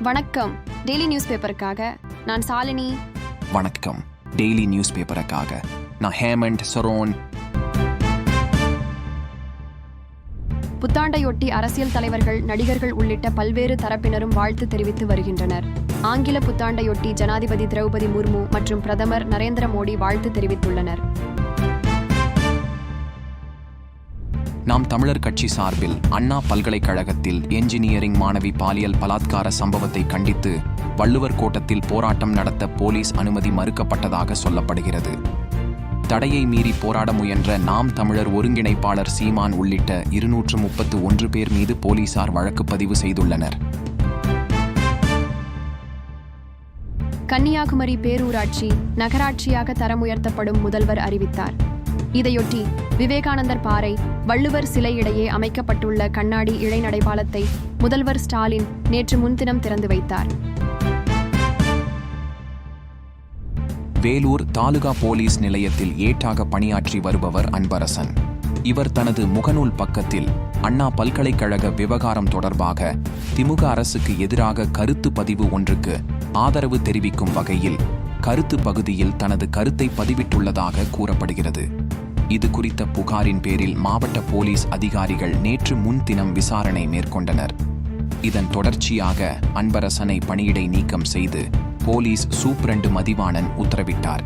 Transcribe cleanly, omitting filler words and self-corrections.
வணக்கம். Daily news பேப்பருக்காக நான் சாலினி. வணக்கம். டெய்லி நியூஸ் பேப்பருக்காக நான் ஹேமண்ட் சரோன். புத்தாண்டையொட்டி அரசியல் தலைவர்கள், நடிகர்கள் உள்ளிட்ட பல்வேறு தரப்பினரும் வாழ்த்து தெரிவித்து வருகின்றனர். ஆங்கில புத்தாண்டையொட்டி ஜனாதிபதி திரௌபதி முர்மு மற்றும் பிரதமர் நரேந்திர மோடி வாழ்த்து தெரிவித்துள்ளனர். நாம் தமிழர் கட்சி சார்பில் அண்ணா பல்கலைக்கழகத்தில் என்ஜினியரிங் மாணவி பாலியல் பலாத்கார சம்பவத்தை கண்டித்து வள்ளுவர் கோட்டத்தில் போராட்டம் நடத்த போலீஸ் அனுமதி மறுக்கப்பட்டதாக சொல்லப்படுகிறது. தடையை மீறி போராட முயன்ற நாம் தமிழர் ஒருங்கிணைப்பாளர் சீமான் உள்ளிட்ட 231 பேர் மீது போலீசார் வழக்கு பதிவு செய்துள்ளனர். கன்னியாகுமரி பேரூராட்சி நகராட்சியாக தரம் உயர்த்தப்படும் முதல்வர் அறிவித்தார். இதையொட்டி விவேகானந்தர் பாறை, வள்ளுவர் சிலை இடையே அமைக்கப்பட்டுள்ள கண்ணாடி இழைநடைபாலத்தை முதல்வர் ஸ்டாலின் நேற்று முன்தினம் திறந்து வைத்தார். வேலூர் தாலுகா போலீஸ் நிலையத்தில் ஏட்டாக பணியாற்றி வருபவர் அன்பரசன். இவர் தனது முகநூல் பக்கத்தில் அண்ணா பல்கலைக்கழக விவகாரம் தொடர்பாக திமுக அரசுக்கு எதிராக கருத்து பதிவு ஒன்றுக்கு ஆதரவு தெரிவிக்கும் வகையில் கருத்து பகுதியில் தனது கருத்தை பதிவிட்டுள்ளதாக கூறப்படுகிறது. இது குறித்த புகாரின் பேரில் மாவட்ட போலீஸ் அதிகாரிகள் நேற்று முன்தினம் விசாரணை மேற்கொண்டனர். இதன் தொடர்ச்சியாக அன்பரசனை பணியிடை நீக்கம் செய்து போலீஸ் சூப்பிரண்டு மதிவாணன் உத்தரவிட்டார்.